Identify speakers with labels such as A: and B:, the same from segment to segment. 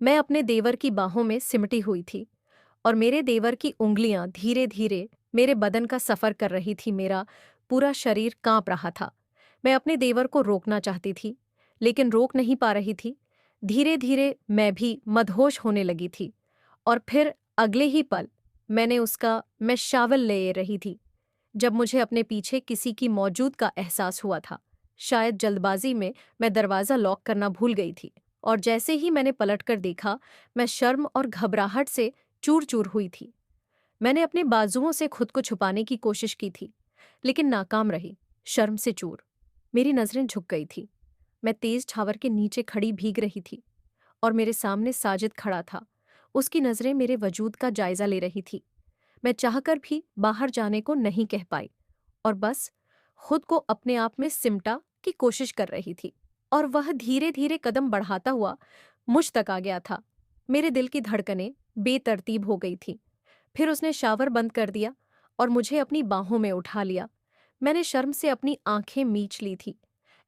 A: मैं अपने देवर की बाहों में सिमटी हुई थी और मेरे देवर की उंगलियां धीरे धीरे मेरे बदन का सफर कर रही थी। मेरा पूरा शरीर कांप रहा था। मैं अपने देवर को रोकना चाहती थी, लेकिन रोक नहीं पा रही थी। धीरे धीरे मैं भी मदहोश होने लगी थी और फिर अगले ही पल मैं शावल ले रही थी जब मुझे अपने पीछे किसी की मौजूद का एहसास हुआ था। शायद जल्दबाजी में मैं दरवाज़ा लॉक करना भूल गई थी और जैसे ही मैंने पलटकर देखा, मैं शर्म और घबराहट से चूर-चूर हुई थी। मैंने अपने बाजुओं से खुद को छुपाने की कोशिश की थी, लेकिन नाकाम रही। शर्म से चूर। मेरी नज़रें झुक गई थी। मैं तेज छावर के नीचे खड़ी भीग रही थी और मेरे सामने साजिद खड़ा था। उसकी नज़रें मेरे वजूद का जायजा ले रही थी। मैं चाहकर भी बाहर जाने को नहीं कह पाई और बस खुद को अपने आप में सिमटा की कोशिश कर रही थी। और वह धीरे धीरे कदम बढ़ाता हुआ मुझ तक आ गया था। मेरे दिल की धड़कनें बेतरतीब हो गई थी। फिर उसने शावर बंद कर दिया और मुझे अपनी बाहों में उठा लिया। मैंने शर्म से अपनी आंखें मीच ली थी।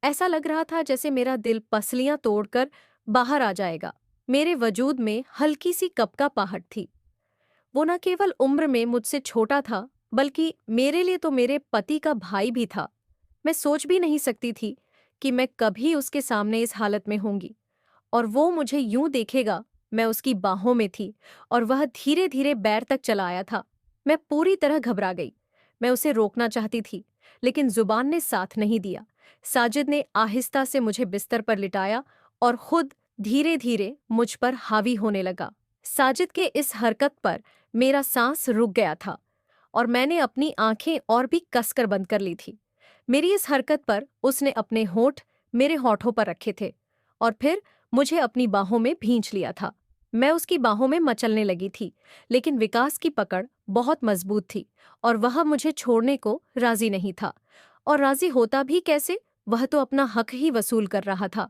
A: ऐसा लग रहा था जैसे मेरा दिल पसलियां तोड़कर बाहर आ जाएगा। मेरे वजूद में हल्की सी कपकपाहट थी। वो न केवल उम्र में मुझसे छोटा था, बल्कि मेरे लिए तो मेरे पति का भाई भी था। मैं सोच भी नहीं सकती थी कि मैं कभी उसके सामने इस हालत में होंगी और वो मुझे यूं देखेगा। मैं उसकी बाहों में थी और वह धीरे धीरे बैर तक चला आया था। मैं पूरी तरह घबरा गई। मैं उसे रोकना चाहती थी, लेकिन जुबान ने साथ नहीं दिया। साजिद ने आहिस्ता से मुझे बिस्तर पर लिटाया और खुद धीरे धीरे मुझ पर हावी होने लगा। साजिद के इस हरकत पर मेरा सांस रुक गया था और मैंने अपनी आंखें और भी कसकर बंद कर ली थी। मेरी इस हरकत पर उसने अपने होंठ मेरे होठों पर रखे थे और फिर मुझे अपनी बाहों में भींच लिया था। मैं उसकी बाहों में मचलने लगी थी, लेकिन विकास की पकड़ बहुत मजबूत थी और वह मुझे छोड़ने को राजी नहीं था। और राजी होता भी कैसे? वह तो अपना हक ही वसूल कर रहा था,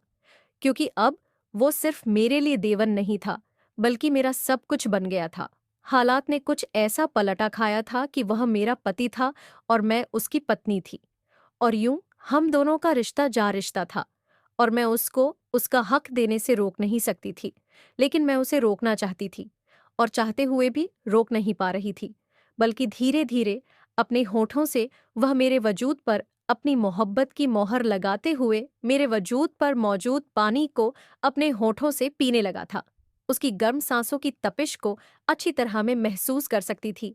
A: क्योंकि अब वो सिर्फ मेरे लिए देवन नहीं था, बल्कि मेरा सब कुछ बन गया था। हालात ने कुछ ऐसा पलटा खाया था कि वह मेरा पति था और मैं उसकी पत्नी थी, और यूं हम दोनों का रिश्ता जा रिश्ता था। और मैं उसको उसका हक देने से रोक नहीं सकती थी, लेकिन मैं उसे रोकना चाहती थी और चाहते हुए भी रोक नहीं पा रही थी। बल्कि धीरे धीरे अपने होठों से वह मेरे वजूद पर अपनी मोहब्बत की मोहर लगाते हुए मेरे वजूद पर मौजूद पानी को अपने होठों से पीने लगा था। उसकी गर्म सांसों की तपिश को अच्छी तरह मैं महसूस कर सकती थी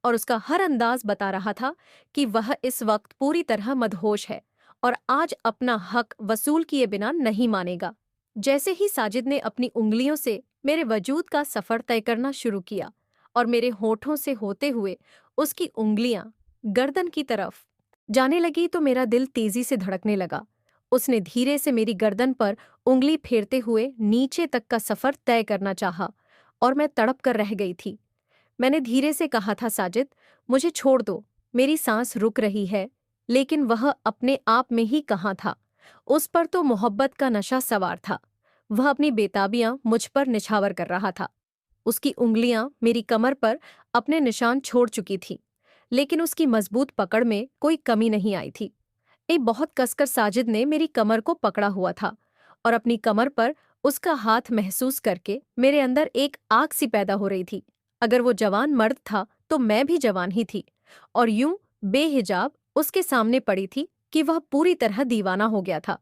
A: और उसका हर अंदाज बता रहा था कि वह इस वक्त पूरी तरह मदहोश है और आज अपना हक वसूल किए बिना नहीं मानेगा। जैसे ही साजिद ने अपनी उंगलियों से मेरे वजूद का सफर तय करना शुरू किया और मेरे होठों से होते हुए उसकी उंगलियां गर्दन की तरफ जाने लगी, तो मेरा दिल तेजी से धड़कने लगा। उसने धीरे से मेरी गर्दन पर उंगली फेरते हुए नीचे तक का सफर तय करना चाहा और मैं तड़प कर रह गई थी। मैंने धीरे से कहा था, साजिद, मुझे छोड़ दो, मेरी सांस रुक रही है। लेकिन वह अपने आप में ही कहाँ था। उस पर तो मोहब्बत का नशा सवार था। वह अपनी बेताबियां मुझ पर निछावर कर रहा था। उसकी उंगलियां मेरी कमर पर अपने निशान छोड़ चुकी थीं, लेकिन उसकी मजबूत पकड़ में कोई कमी नहीं आई थी। बहुत कसकर साजिद ने मेरी कमर को पकड़ा हुआ था और अपनी कमर पर उसका हाथ महसूस करके मेरे अंदर एक आग सी पैदा हो रही थी। अगर वो जवान मर्द था तो मैं भी जवान ही थी और यूं बेहिजाब उसके सामने पड़ी थी कि वह पूरी तरह दीवाना हो गया था।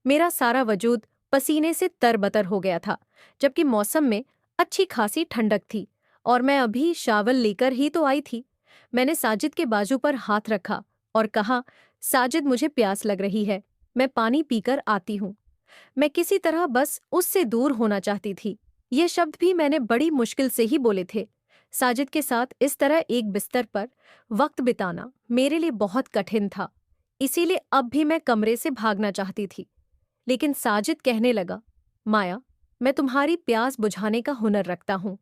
A: मेरा सारा वजूद पसीने से तरबतर हो गया था, जबकि मौसम में अच्छी खासी ठंडक थी और मैं अभी शावल लेकर ही तो आई थी। मैंने साजिद के बाजू पर हाथ रखा और कहा, साजिद, मुझे प्यास लग रही है, मैं पानी पीकर आती हूँ। मैं किसी तरह बस उससे दूर होना चाहती थी। ये शब्द भी मैंने बड़ी मुश्किल से ही बोले थे। साजिद के साथ इस तरह एक बिस्तर पर वक्त बिताना मेरे लिए बहुत कठिन था, इसीलिए अब भी मैं कमरे से भागना चाहती थी। लेकिन साजिद कहने लगा, माया, मैं तुम्हारी प्यास बुझाने का हुनर रखता हूँ।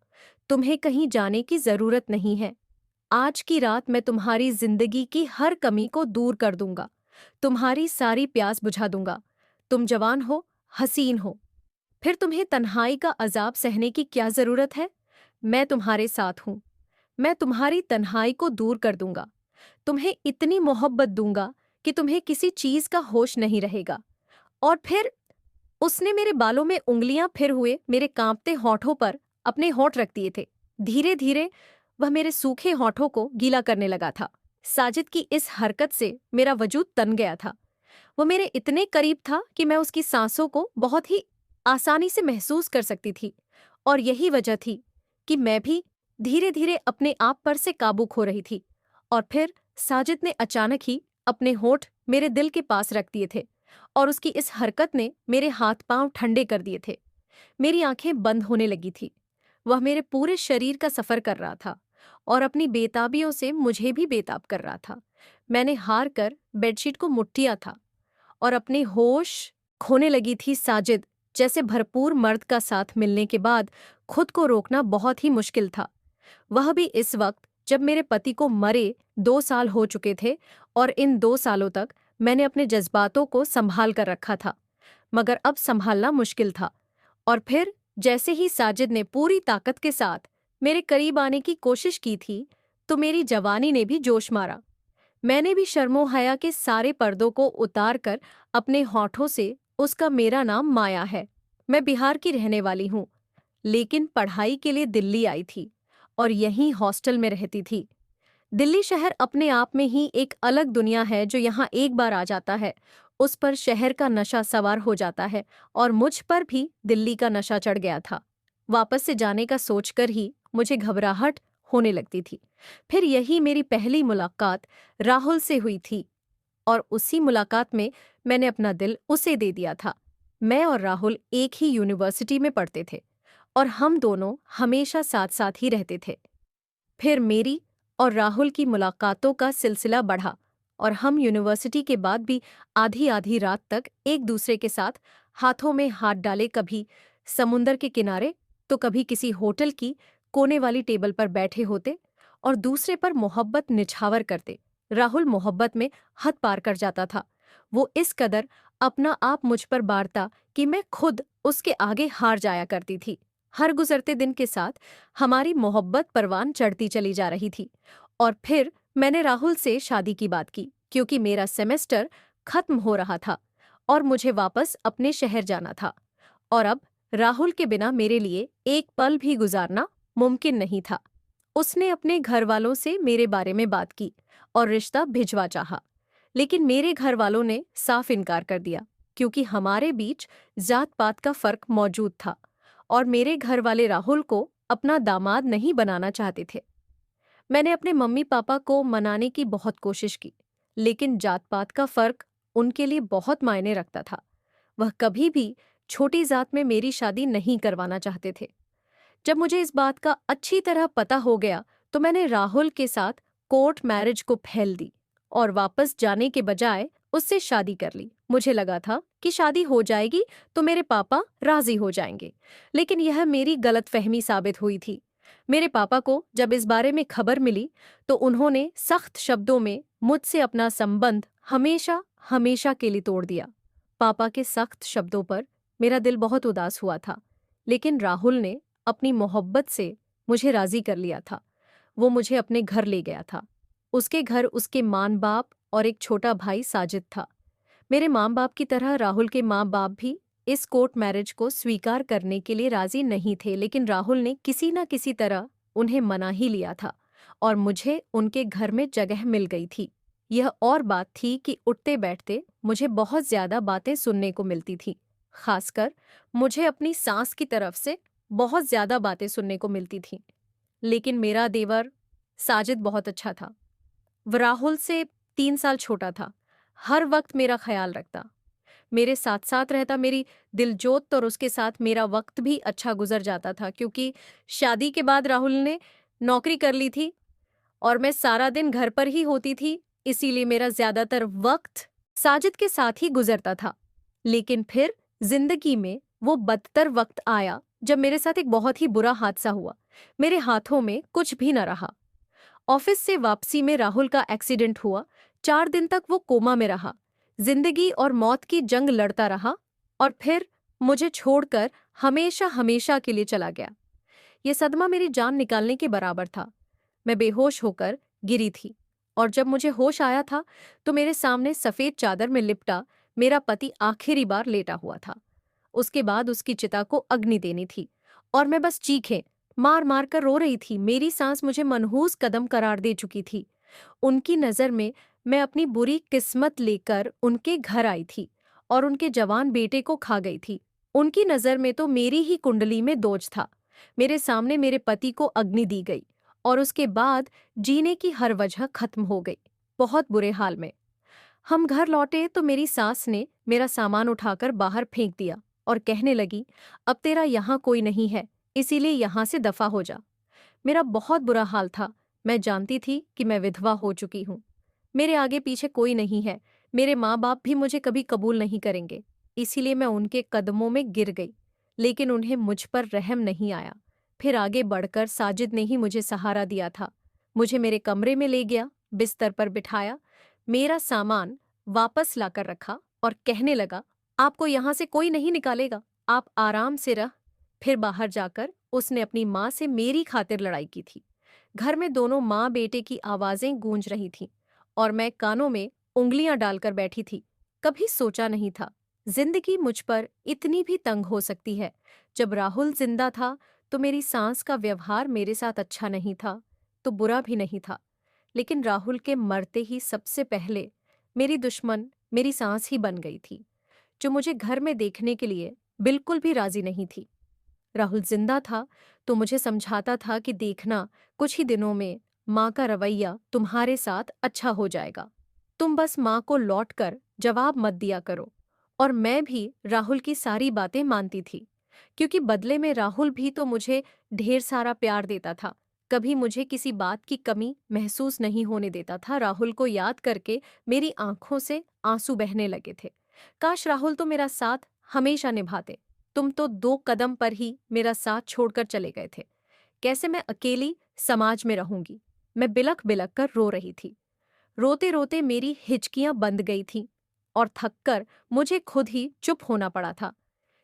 A: तुम्हें कहीं जाने की जरूरत नहीं है। आज की रात मैं तुम्हारी जिंदगी की हर कमी को दूर कर दूंगा, तुम्हारी सारी प्यास बुझा दूंगा। तुम जवान हो, हसीन हो, फिर तुम्हें तन्हाई का अजाब सहने की क्या जरूरत है? मैं तुम्हारे साथ हूं। मैं तुम्हारी तन्हाई को दूर कर दूंगा। तुम्हें इतनी मोहब्बत दूंगा कि तुम्हें किसी चीज का होश नहीं रहेगा। और फिर उसने मेरे बालों में उंगलियां फिर हुए मेरे कांपते होठों पर अपने होठ रख दिए थे। धीरे धीरे वह मेरे सूखे होठों को गीला करने लगा था। साजिद की इस हरकत से मेरा वजूद तन गया था। वो मेरे इतने करीब था कि मैं उसकी सांसों को बहुत ही आसानी से महसूस कर सकती थी, और यही वजह थी कि मैं भी धीरे धीरे अपने आप पर से काबू खो रही थी। और फिर साजिद ने अचानक ही अपने होठ मेरे दिल के पास रख दिए थे, और उसकी इस हरकत ने मेरे हाथ पांव ठंडे कर दिए थे। मेरी आंखें बंद होने लगी थी। वह मेरे पूरे शरीर का सफर कर रहा था और अपनी बेताबियों से मुझे भी बेताब कर रहा था। मैंने हार कर बेडशीट को मुट्ठिया था और अपने होश खोने लगी थी। साजिद जैसे भरपूर मर्द का साथ मिलने के बाद खुद को रोकना बहुत ही मुश्किल था। वह भी इस वक्त जब मेरे पति को मरे 2 साल हो चुके थे, और इन 2 सालों तक मैंने अपने जज्बातों को संभाल कर रखा था, मगर अब संभालना मुश्किल था। और फिर जैसे ही साजिद ने पूरी ताकत के साथ मेरे करीब आने की कोशिश की थी, तो मेरी जवानी ने भी जोश मारा। मैंने भी शर्मो हया के सारे पर्दों को उतार कर अपने होठों से उसका मेरा नाम माया है, मैं बिहार की रहने वाली हूँ, लेकिन पढ़ाई के लिए दिल्ली आई थी और यहीं हॉस्टल में रहती थी। दिल्ली शहर अपने आप में ही एक अलग दुनिया है। जो यहाँ एक बार आ जाता है, उस पर शहर का नशा सवार हो जाता है, और मुझ पर भी दिल्ली का नशा चढ़ गया था। वापस से जाने का सोचकर ही मुझे घबराहट होने लगती थी। फिर यही मेरी पहली मुलाकात राहुल से हुई थी, और उसी मुलाकात में मैंने अपना दिल उसे दे दिया था। मैं और राहुल एक ही यूनिवर्सिटी में पढ़ते थे, और हम दोनों हमेशा साथ साथ ही रहते थे। फिर मेरी और राहुल की मुलाकातों का सिलसिला बढ़ा, और हम यूनिवर्सिटी के बाद भी आधी आधी रात तक एक दूसरे के साथ हाथों में हाथ डाले कभी समुंदर के किनारे, तो कभी किसी होटल की कोने वाली टेबल पर बैठे होते और दूसरे पर मोहब्बत निछावर करते। राहुल मोहब्बत में हद पार कर जाता था। वो इस कदर अपना आप मुझ पर बारता कि मैं खुद उसके आगे हार जाया करती थी। हर गुजरते दिन के साथ हमारी मोहब्बत परवान चढ़ती चली जा रही थी। और फिर मैंने राहुल से शादी की बात की, क्योंकि मेरा सेमेस्टर खत्म हो रहा था और मुझे वापस अपने शहर जाना था, और अब राहुल के बिना मेरे लिए एक पल भी गुजारना मुमकिन नहीं था। उसने अपने घर वालों से मेरे बारे में बात की और रिश्ता भिजवा चाहा, लेकिन मेरे घर वालों ने साफ इनकार कर दिया, क्योंकि हमारे बीच जात पात का फर्क मौजूद था, और मेरे घर वाले राहुल को अपना दामाद नहीं बनाना चाहते थे। मैंने अपने मम्मी पापा को मनाने की बहुत कोशिश की, लेकिन जात पात का फर्क उनके लिए बहुत मायने रखता था। वह कभी भी छोटी जात में मेरी शादी नहीं करवाना चाहते थे। जब मुझे इस बात का अच्छी तरह पता हो गया, तो मैंने राहुल के साथ कोर्ट मैरिज को फैल दी और वापस जाने के बजाय उससे शादी कर ली। मुझे लगा था कि शादी हो जाएगी तो मेरे पापा राजी हो जाएंगे, लेकिन यह मेरी गलतफहमी साबित हुई थी। मेरे पापा को जब इस बारे में खबर मिली, तो उन्होंने सख्त शब्दों में मुझसे अपना संबंध हमेशा हमेशा के लिए तोड़ दिया। पापा के सख्त शब्दों पर मेरा दिल बहुत उदास हुआ था, लेकिन राहुल ने अपनी मोहब्बत से मुझे राजी कर लिया था। वो मुझे अपने घर ले गया था। उसके घर उसके माँ बाप और एक छोटा भाई साजिद था। मेरे माँ बाप की तरह राहुल के माँ बाप भी इस कोर्ट मैरिज को स्वीकार करने के लिए राजी नहीं थे, लेकिन राहुल ने किसी न किसी तरह उन्हें मना ही लिया था, और मुझे उनके घर में जगह मिल गई थी। यह और बात थी कि उठते बैठते मुझे बहुत ज्यादा बातें सुनने को मिलती थी। खासकर मुझे अपनी सास की तरफ से बहुत ज्यादा बातें सुनने को मिलती थीं। लेकिन मेरा देवर साजिद बहुत अच्छा था। वह राहुल से 3 साल छोटा था। हर वक्त मेरा ख्याल रखता, मेरे साथ साथ रहता, मेरी दिलजोत, और उसके साथ मेरा वक्त भी अच्छा गुजर जाता था, क्योंकि शादी के बाद राहुल ने नौकरी कर ली थी और मैं सारा दिन घर पर ही होती थी, इसीलिए मेरा ज्यादातर वक्त साजिद के साथ ही गुजरता था। लेकिन फिर जिंदगी में वो बदतर वक्त आया जब मेरे साथ एक बहुत ही बुरा हादसा हुआ। मेरे हाथों में कुछ भी न रहा। ऑफिस से वापसी में राहुल का एक्सीडेंट हुआ। 4 दिन तक वो कोमा में रहा, जिंदगी और मौत की जंग लड़ता रहा, और फिर मुझे छोड़कर हमेशा हमेशा के लिए चला गया। ये सदमा मेरी जान निकालने के बराबर था। मैं बेहोश होकर गिरी थी, और जब मुझे होश आया था, तो मेरे सामने सफेद चादर में लिपटा मेरा पति आखिरी बार लेटा हुआ था। उसके बाद उसकी चिता को अग्नि देनी थी और मैं बस चीखें मार मार कर रो रही थी। मेरी सांस मुझे मनहूस कदम करार दे चुकी थी। उनकी नज़र में मैं अपनी बुरी किस्मत लेकर उनके घर आई थी और उनके जवान बेटे को खा गई थी। उनकी नज़र में तो मेरी ही कुंडली में दोष था। मेरे सामने मेरे पति को अग्नि दी गई और उसके बाद जीने की हर वजह खत्म हो गई, बहुत बुरे हाल में। हम घर लौटे तो मेरी सास ने मेरा सामान उठाकर बाहर फेंक दिया और कहने लगी, अब तेरा यहाँ कोई नहीं है, इसीलिए यहाँ से दफा हो जा। मेरा बहुत बुरा हाल था। मैं जानती थी कि मैं विधवा हो चुकी हूँ। मेरे आगे पीछे कोई नहीं है। मेरे माँ बाप भी मुझे कभी कबूल नहीं करेंगे। इसीलिए मैं उनके कदमों में गिर गई, लेकिन उन्हें मुझ पर रहम नहीं आया। फिर आगे बढ़कर साजिद ने ही मुझे सहारा दिया था। मुझे मेरे कमरे में ले गया, बिस्तर पर बिठाया, मेरा सामान वापस लाकर रखा और कहने लगा, आपको यहाँ से कोई नहीं निकालेगा, आप आराम से रह। फिर बाहर जाकर उसने अपनी माँ से मेरी खातिर लड़ाई की थी। घर में दोनों माँ बेटे की आवाजें गूंज रही थीं और मैं कानों में उंगलियां डालकर बैठी थी। कभी सोचा नहीं था जिंदगी मुझ पर इतनी भी तंग हो सकती है। जब राहुल जिंदा था तो मेरी सास का व्यवहार मेरे साथ अच्छा नहीं था, तो बुरा भी नहीं था। लेकिन राहुल के मरते ही सबसे पहले मेरी दुश्मन मेरी सास ही बन गई थी, जो मुझे घर में देखने के लिए बिल्कुल भी राजी नहीं थी। राहुल जिंदा था तो मुझे समझाता था कि देखना, कुछ ही दिनों में माँ का रवैया तुम्हारे साथ अच्छा हो जाएगा। तुम बस माँ को लौटकर जवाब मत दिया करो। और मैं भी राहुल की सारी बातें मानती थी, क्योंकि बदले में राहुल भी तो मुझे ढेर सारा प्यार देता था। कभी मुझे किसी बात की कमी महसूस नहीं होने देता था। राहुल को याद करके मेरी आंखों से आंसू बहने लगे थे। काश राहुल तो मेरा साथ हमेशा निभाते। तुम तो 2 कदम पर ही मेरा साथ छोड़कर चले गए थे। कैसे मैं अकेली समाज में रहूंगी? मैं बिलख बिलख कर रो रही थी। रोते रोते मेरी हिचकियां बंद गई थीं और थककर मुझे खुद ही चुप होना पड़ा था,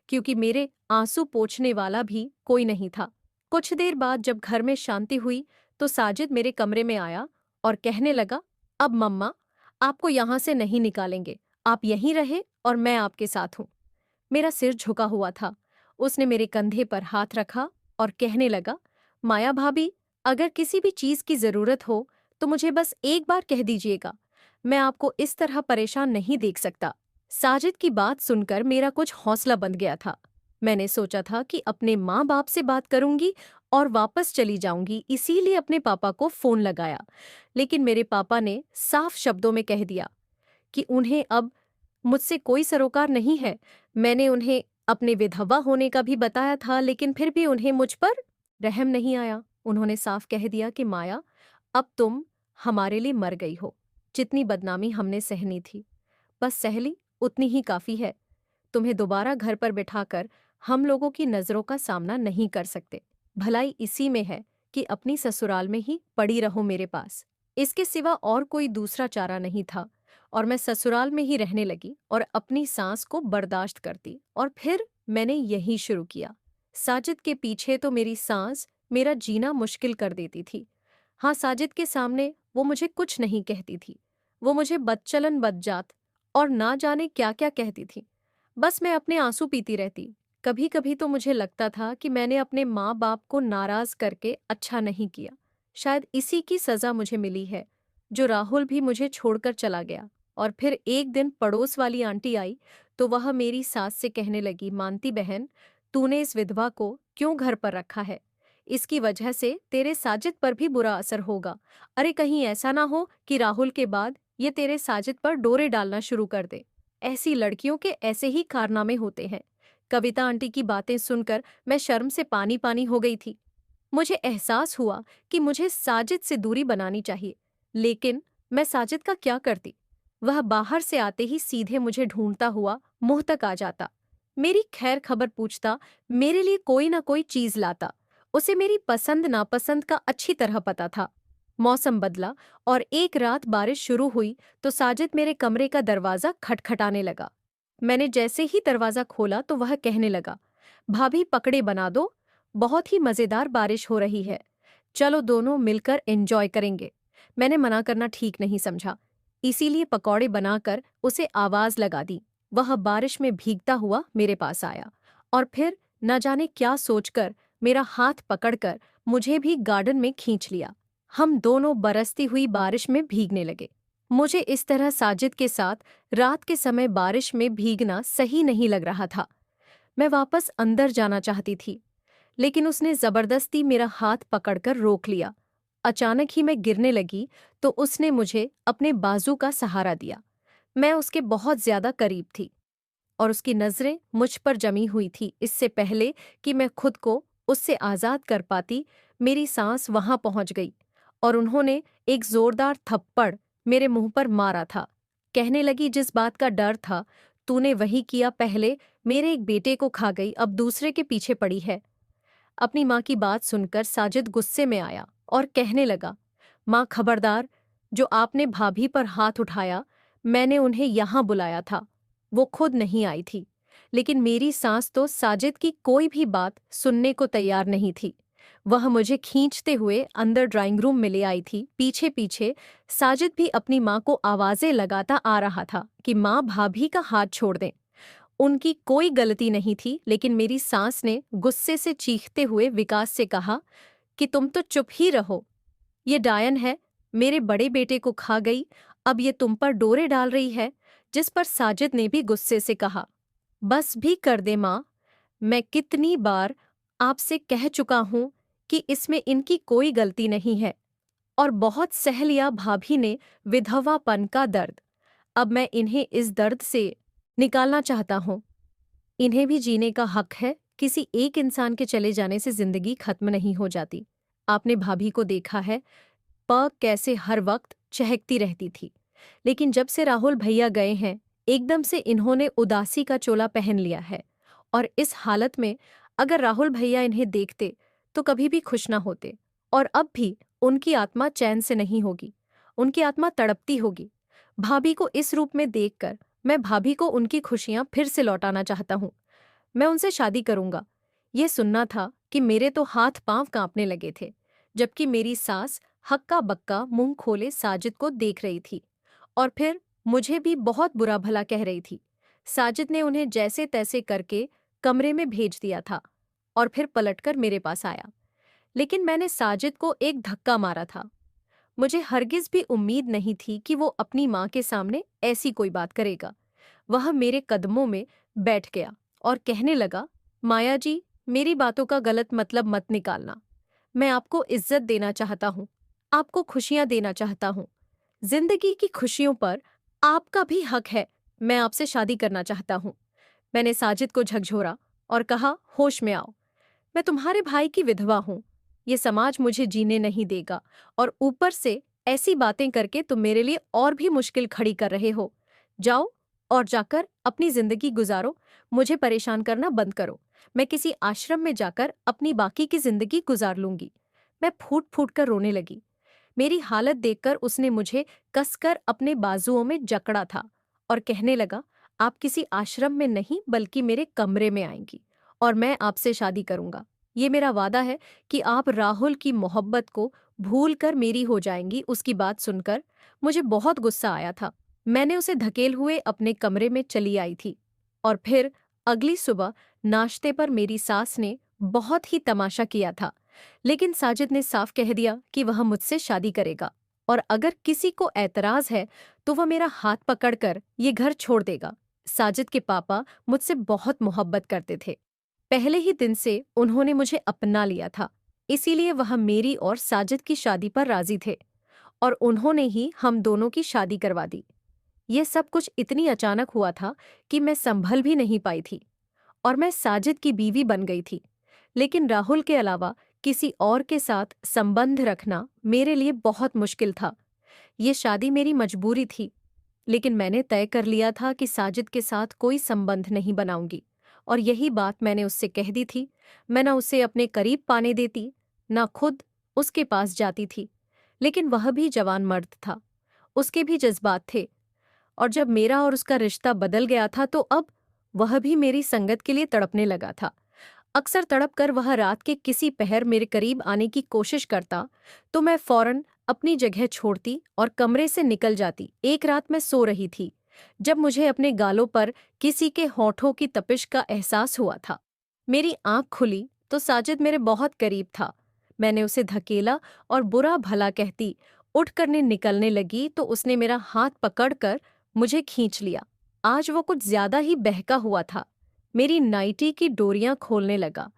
A: क्योंकि मेरे आंसू पोंछने वाला भी कोई नहीं था। कुछ देर बाद जब घर में शांति हुई तो साजिद मेरे कमरे में आया और कहने लगा, अब मम्मा, आपको यहाँ से नहीं निकालेंगे, आप यहीं रहे और मैं आपके साथ हूँ। मेरा सिर झुका हुआ था। उसने मेरे कंधे पर हाथ रखा और कहने लगा, माया भाभी, अगर किसी भी चीज की जरूरत हो तो मुझे बस एक बार कह दीजिएगा। मैं आपको इस तरह परेशान नहीं देख सकता। साजिद की बात सुनकर मेरा कुछ हौसला बंध गया था। मैंने सोचा था कि अपने माँ बाप से बात करूंगी और वापस चली जाऊंगी, इसीलिए अपने पापा को फोन लगाया। लेकिन मेरे पापा ने साफ शब्दों में कह दिया कि उन्हें अब मुझसे कोई सरोकार नहीं है। मैंने उन्हें अपने विधवा होने का भी बताया था, लेकिन फिर भी उन्हें मुझ पर रहम नहीं आया। उन्होंने साफ कह दिया कि माया, अब तुम हमारे लिए मर गई हो। जितनी बदनामी हमने सहनी थी, बस सह ली, उतनी ही काफी है। तुम्हें दोबारा घर पर बिठाकर हम लोगों की नजरों का सामना नहीं कर सकते। भलाई इसी में है कि अपनी ससुराल में ही पड़ी रहो मेरे पास। इसके सिवा और कोई दूसरा चारा नहीं था और मैं ससुराल में ही रहने लगी और अपनी सांस को बर्दाश्त करती। और फिर मैंने यही शुरू किया। साजिद के पीछे तो मेरी सांस मेरा जीना मुश्किल कर देती थी। हाँ, साजिद के सामने वो मुझे कुछ नहीं कहती थी। वो मुझे बदचलन बदजात और ना जाने क्या क्या कहती थी। बस मैं अपने आंसू पीती रहती। कभी कभी तो मुझे लगता था कि मैंने अपने माँ बाप को नाराज करके अच्छा नहीं किया। शायद इसी की सजा मुझे मिली है, जो राहुल भी मुझे छोड़कर चला गया। और फिर एक दिन पड़ोस वाली आंटी आई तो वह मेरी सास से कहने लगी, मानती बहन, तूने इस विधवा को क्यों घर पर रखा है? इसकी वजह से तेरे साजिद पर भी बुरा असर होगा। अरे कहीं ऐसा ना हो कि राहुल के बाद ये तेरे साजिद पर डोरे डालना शुरू कर दे। ऐसी लड़कियों के ऐसे ही कारनामे होते हैं। कविता आंटी की बातें सुनकर मैं शर्म से पानी पानी हो गई थी। मुझे एहसास हुआ कि मुझे साजिद से दूरी बनानी चाहिए, लेकिन मैं साजिद का क्या करती? वह बाहर से आते ही सीधे मुझे ढूंढता हुआ मुंह तक आ जाता, मेरी खैर खबर पूछता, मेरे लिए कोई ना कोई चीज लाता। उसे मेरी पसंद नापसंद का अच्छी तरह पता था। मौसम बदला और एक रात बारिश शुरू हुई तो साजिद मेरे कमरे का दरवाजा खटखटाने लगा। मैंने जैसे ही दरवाजा खोला तो वह कहने लगा, भाभी पकड़े बना दो, बहुत ही मजेदार बारिश हो रही है, चलो दोनों मिलकर एंजॉय करेंगे। मैंने मना करना ठीक नहीं समझा, इसीलिए पकौड़े बनाकर उसे आवाज लगा दी। वह बारिश में भीगता हुआ मेरे पास आया और फिर न जाने क्या सोचकर मेरा हाथ पकड़कर मुझे भी गार्डन में खींच लिया। हम दोनों बरसती हुई बारिश में भीगने लगे। मुझे इस तरह साजिद के साथ रात के समय बारिश में भीगना सही नहीं लग रहा था। मैं वापस अंदर जाना चाहती थी, लेकिन उसने जबरदस्ती मेरा हाथ पकड़कर रोक लिया। अचानक ही मैं गिरने लगी तो उसने मुझे अपने बाजू का सहारा दिया। मैं उसके बहुत ज्यादा करीब थी और उसकी नजरें मुझ पर जमी हुई थी। इससे पहले कि मैं खुद को उससे आजाद कर पाती, मेरी सांस वहां पहुंच गई और उन्होंने एक जोरदार थप्पड़ मेरे मुंह पर मारा था। कहने लगी, जिस बात का डर था तूने वही किया। पहले मेरे एक बेटे को खा गई, अब दूसरे के पीछे पड़ी है। अपनी माँ की बात सुनकर साजिद गुस्से में आया और कहने लगा, माँ खबरदार, जो आपने भाभी पर हाथ उठाया, मैंने उन्हें यहाँ बुलाया था, वो खुद नहीं आई थी। लेकिन मेरी सास तो साजिद की कोई भी बात सुनने को तैयार नहीं थी। वह मुझे खींचते हुए अंदर ड्राइंग रूम में ले आई थी। पीछे पीछे साजिद भी अपनी माँ को आवाजें लगाता आ रहा था कि माँ भाभी का हाथ छोड़ दें। उनकी कोई गलती नहीं थी, लेकिन मेरी सास ने गुस्से से चीखते हुए विकास से कहा कि तुम तो चुप ही रहो, ये डायन है, मेरे बड़े बेटे को खा गई, अब ये तुम पर डोरे डाल रही है। जिस पर साजिद ने भी गुस्से से कहा, बस भी कर दे माँ, मैं कितनी बार आपसे कह चुका हूं कि इसमें इनकी कोई गलती नहीं है। और बहुत सह लिया भाभी ने विधवापन का दर्द। अब मैं इन्हें इस दर्द से निकालना चाहता हूं। इन्हें भी जीने का हक है। किसी एक इंसान के चले जाने से जिंदगी खत्म नहीं हो जाती। आपने भाभी को देखा है, प कैसे हर वक्त चहकती रहती थी, लेकिन जब से राहुल भैया गए हैं, एकदम से इन्होंने उदासी का चोला पहन लिया है। और इस हालत में अगर राहुल भैया इन्हें देखते तो कभी भी खुश ना होते। और अब भी उनकी आत्मा चैन से नहीं होगी, उनकी आत्मा तड़पती होगी। भाभी को इस रूप में देखकर मैं भाभी को उनकी खुशियां फिर से लौटाना चाहता हूँ। मैं उनसे शादी करूंगा। ये सुनना था कि मेरे तो हाथ पांव कांपने लगे थे, जबकि मेरी सास हक्का बक्का मुंह खोले साजिद को देख रही थी और फिर मुझे भी बहुत बुरा भला कह रही थी। साजिद ने उन्हें जैसे तैसे करके कमरे में भेज दिया था और फिर पलटकर मेरे पास आया, लेकिन मैंने साजिद को एक धक्का मारा था। मुझे हरगिज भी उम्मीद नहीं थी कि वो अपनी माँ के सामने ऐसी कोई बात करेगा। वह मेरे कदमों में बैठ गया और कहने लगा, माया जी, मेरी बातों का गलत मतलब मत निकालना। मैं आपको इज्जत देना चाहता हूँ, आपको खुशियाँ देना चाहता हूँ। जिंदगी की खुशियों पर आपका भी हक है। मैं आपसे शादी करना चाहता हूँ। मैंने साजिद को झकझोरा और कहा, होश में आओ, मैं तुम्हारे भाई की विधवा हूं। ये समाज मुझे जीने नहीं देगा और ऊपर से ऐसी बातें करके तुम मेरे लिए और भी मुश्किल खड़ी कर रहे हो। जाओ और जाकर अपनी जिंदगी गुजारो, मुझे परेशान करना बंद करो। मैं किसी आश्रम में जाकर अपनी बाकी की जिंदगी गुजार लूंगी। मैं फूट फूट कर रोने लगी। मेरी हालत देखकर उसने मुझे कसकर अपने बाजुओं में जकड़ा था और कहने लगा, आप किसी आश्रम में नहीं बल्कि मेरे कमरे में आएंगी और मैं आपसे शादी करूंगा। ये मेरा वादा है कि आप राहुल की मोहब्बत को भूल कर मेरी हो जाएंगी। उसकी बात सुनकर मुझे बहुत गुस्सा आया था। मैंने उसे धकेल हुए अपने कमरे में चली आई थी और फिर अगली सुबह नाश्ते पर मेरी सास ने बहुत ही तमाशा किया था, लेकिन साजिद ने साफ कह दिया कि वह मुझसे शादी करेगा और अगर किसी को ऐतराज है तो वह मेरा हाथ पकड़कर ये घर छोड़ देगा। साजिद के पापा मुझसे बहुत मोहब्बत करते थे। पहले ही दिन से उन्होंने मुझे अपना लिया था, इसीलिए वह मेरी और साजिद की शादी पर राजी थे और उन्होंने ही हम दोनों की शादी करवा दी। ये सब कुछ इतनी अचानक हुआ था कि मैं संभल भी नहीं पाई थी और मैं साजिद की बीवी बन गई थी। लेकिन राहुल के अलावा किसी और के साथ संबंध रखना मेरे लिए बहुत मुश्किल था। ये शादी मेरी मजबूरी थी, लेकिन मैंने तय कर लिया था कि साजिद के साथ कोई संबंध नहीं बनाऊंगी और यही बात मैंने उससे कह दी थी। मैं ना उसे अपने करीब पाने देती, ना खुद उसके पास जाती थी। लेकिन वह भी जवान मर्द था, उसके भी जज्बात थे और जब मेरा और उसका रिश्ता बदल गया था तो अब वह भी मेरी संगत के लिए तड़पने लगा था। अक्सर तड़प कर वह रात के किसी पहर मेरे करीब आने की कोशिश करता तो मैं फौरन अपनी जगह छोड़ती और कमरे से निकल जाती। एक रात मैं सो रही थी जब मुझे अपने गालों पर किसी के होठों की तपिश का एहसास हुआ था। मेरी आंख खुली तो साजिद मेरे बहुत करीब था। मैंने उसे धकेला और बुरा भला कहती उठ करने निकलने लगी तो उसने मेरा हाथ पकड़कर मुझे खींच लिया। आज वो कुछ ज्यादा ही बहका हुआ था। मेरी नाइटी की डोरियां खोलने लगा।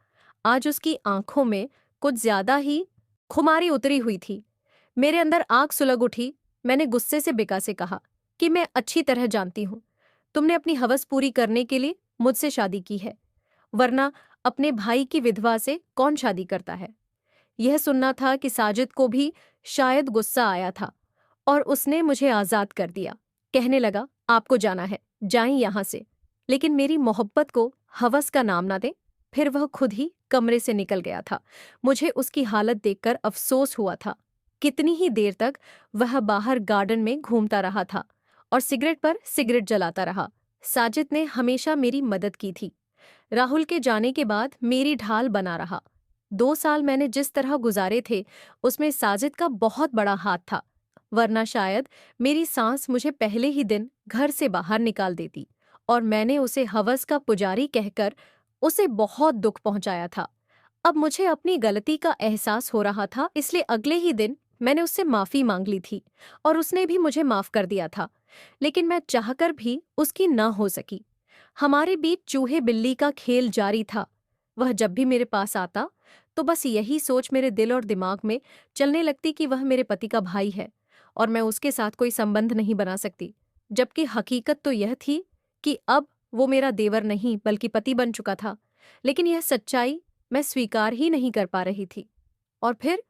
A: आज उसकी आंखों में कुछ ज्यादा ही खुमारी उतरी हुई थी। मेरे अंदर आग सुलग उठी। मैंने गुस्से से बिका से कहा कि मैं अच्छी तरह जानती हूं तुमने अपनी हवस पूरी करने के लिए मुझसे शादी की है, वरना अपने भाई की विधवा से कौन शादी करता है। यह सुनना था कि साजिद को भी शायद गुस्सा आया था और उसने मुझे आजाद कर दिया। कहने लगा, आपको जाना है, जाएं यहां से। लेकिन मेरी मोहब्बत को हवस का नाम ना दे। फिर वह खुद ही कमरे से निकल गया था। मुझे उसकी हालत देखकर अफसोस हुआ था। कितनी ही देर तक वह बाहर गार्डन में घूमता रहा था और सिगरेट पर सिगरेट जलाता रहा। साजिद ने हमेशा मेरी मदद की थी। राहुल के जाने के बाद मेरी ढाल बना रहा। 2 साल मैंने जिस तरह गुजारे थे उसमें साजिद का बहुत बड़ा हाथ था, वरना शायद मेरी सांस मुझे पहले ही दिन घर से बाहर निकाल देती और मैंने उसे हवस का पुजारी कहकर उसे बहुत दुख पहुंचाया था। अब मुझे अपनी गलती का एहसास हो रहा था, इसलिए अगले ही दिन मैंने उससे माफी मांग ली थी और उसने भी मुझे माफ कर दिया था। लेकिन मैं चाहकर भी उसकी न हो सकी। हमारे बीच चूहे बिल्ली का खेल जारी था। वह जब भी मेरे पास आता तो बस यही सोच मेरे दिल और दिमाग में चलने लगती कि वह मेरे पति का भाई है और मैं उसके साथ कोई संबंध नहीं बना सकती, जबकि हकीकत तो यह थी कि अब वो मेरा देवर नहीं बल्कि पति बन चुका था। लेकिन यह सच्चाई मैं स्वीकार ही नहीं कर पा रही थी। और फिर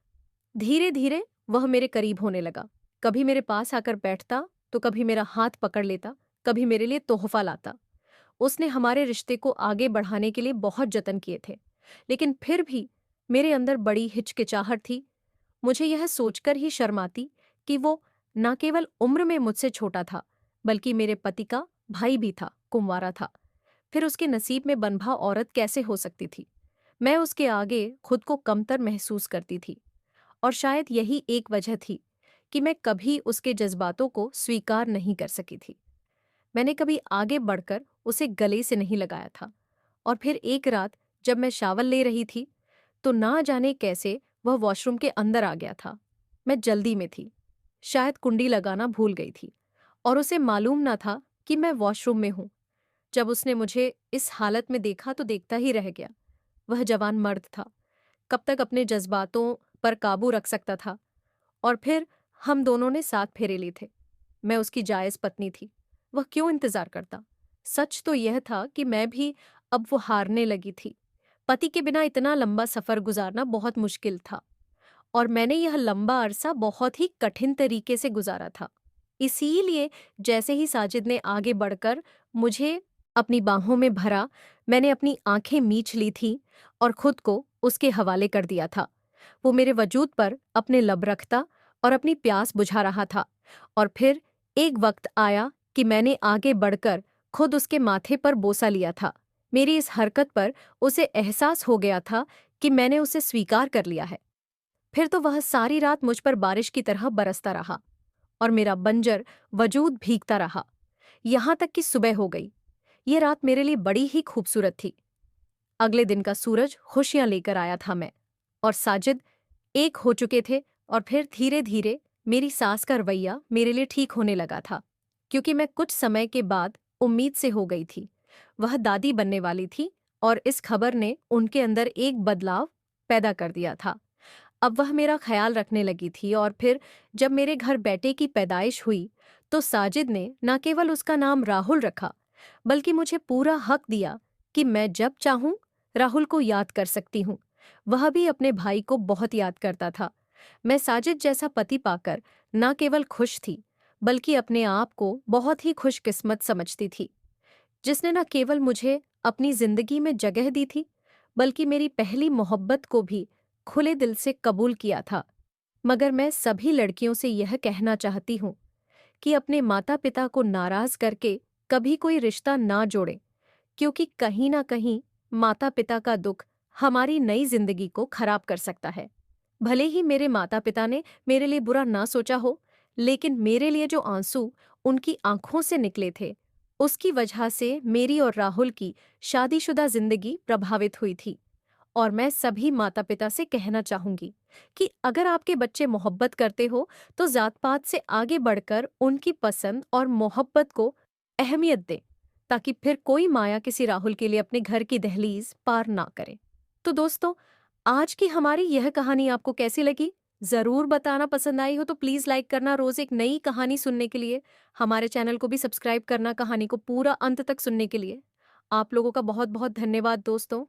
A: धीरे धीरे वह मेरे करीब होने लगा। कभी मेरे पास आकर बैठता तो कभी मेरा हाथ पकड़ लेता, कभी मेरे लिए तोहफा लाता। उसने हमारे रिश्ते को आगे बढ़ाने के लिए बहुत जतन किए थे, लेकिन फिर भी मेरे अंदर बड़ी हिचकिचाहट थी। मुझे यह सोचकर ही शर्म आती कि वो न केवल उम्र में मुझसे छोटा था, बल्कि मेरे पति का भाई भी था, कुंवारा था। फिर उसके नसीब में बंधा औरत कैसे हो सकती थी। मैं उसके आगे खुद को कमतर महसूस करती थी और शायद यही एक वजह थी कि मैं कभी उसके जज्बातों को स्वीकार नहीं कर सकी थी। मैंने कभी आगे बढ़कर उसे गले से नहीं लगाया था। और फिर एक रात जब मैं शावल ले रही थी तो ना जाने कैसे वह वॉशरूम के अंदर आ गया था। मैं जल्दी में थी, शायद कुंडी लगाना भूल गई थी और उसे मालूम ना था कि मैं वॉशरूम में हूं। जब उसने मुझे इस हालत में देखा तो देखता ही रह गया। वह जवान मर्द था, कब तक अपने जज्बातों पर काबू रख सकता था। और फिर हम दोनों ने साथ फेरे लिए थे। मैं उसकी जायज पत्नी थी, वह क्यों इंतजार करता। सच तो यह था कि मैं भी अब वो हारने लगी थी। पति के बिना इतना लंबा सफर गुजारना बहुत मुश्किल था और मैंने यह लंबा अरसा बहुत ही कठिन तरीके से गुजारा था। इसीलिए जैसे ही साजिद ने आगे बढ़कर मुझे अपनी बाहों में भरा, मैंने अपनी आंखें मीच ली थी और खुद को उसके हवाले कर दिया था। वो मेरे वजूद पर अपने लब रखता और अपनी प्यास बुझा रहा था। और फिर एक वक्त आया कि मैंने आगे बढ़कर खुद उसके माथे पर बोसा लिया था। मेरी इस हरकत पर उसे एहसास हो गया था कि मैंने उसे स्वीकार कर लिया है। फिर तो वह सारी रात मुझ पर बारिश की तरह बरसता रहा और मेरा बंजर वजूद भीगता रहा, यहां तक कि सुबह हो गई। ये रात मेरे लिए बड़ी ही खूबसूरत थी। अगले दिन का सूरज खुशियां लेकर आया था। मैं और साजिद एक हो चुके थे और फिर धीरे धीरे मेरी सास का रवैया मेरे लिए ठीक होने लगा था, क्योंकि मैं कुछ समय के बाद उम्मीद से हो गई थी। वह दादी बनने वाली थी और इस खबर ने उनके अंदर एक बदलाव पैदा कर दिया था। अब वह मेरा ख्याल रखने लगी थी और फिर जब मेरे घर बेटे की पैदाइश हुई तो साजिद ने न केवल उसका नाम राहुल रखा, बल्कि मुझे पूरा हक दिया कि मैं जब चाहूं राहुल को याद कर सकती हूँ। वह भी अपने भाई को बहुत याद करता था। मैं साजिद जैसा पति पाकर न केवल खुश थी, बल्कि अपने आप को बहुत ही खुशकिस्मत समझती थी, जिसने न केवल मुझे अपनी जिंदगी में जगह दी थी, बल्कि मेरी पहली मोहब्बत को भी खुले दिल से कबूल किया था। मगर मैं सभी लड़कियों से यह कहना चाहती हूँ कि अपने माता पिता को नाराज करके कभी कोई रिश्ता ना जोड़े, क्योंकि कहीं ना कहीं माता पिता का दुख हमारी नई जिंदगी को खराब कर सकता है। भले ही मेरे माता पिता ने मेरे लिए बुरा ना सोचा हो, लेकिन मेरे लिए जो आंसू उनकी आंखों से निकले थे उसकी वजह से मेरी और राहुल की शादीशुदा जिंदगी प्रभावित हुई थी। और मैं सभी माता पिता से कहना चाहूंगी कि अगर आपके बच्चे मोहब्बत करते हो तो जात पात से आगे बढ़कर उनकी पसंद और मोहब्बत को अहमियत दें, ताकि फिर कोई माया किसी राहुल के लिए अपने घर की दहलीज पार ना करे। तो दोस्तों, आज की हमारी यह कहानी आपको कैसी लगी? जरूर बताना। पसंद आई हो तो प्लीज लाइक करना। रोज एक नई कहानी सुनने के लिए हमारे चैनल को भी सब्सक्राइब करना, कहानी को पूरा अंत तक सुनने के लिए। आप लोगों का बहुत बहुत धन्यवाद दोस्तों।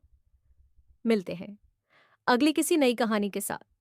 A: मिलते हैं अगली किसी नई कहानी के साथ।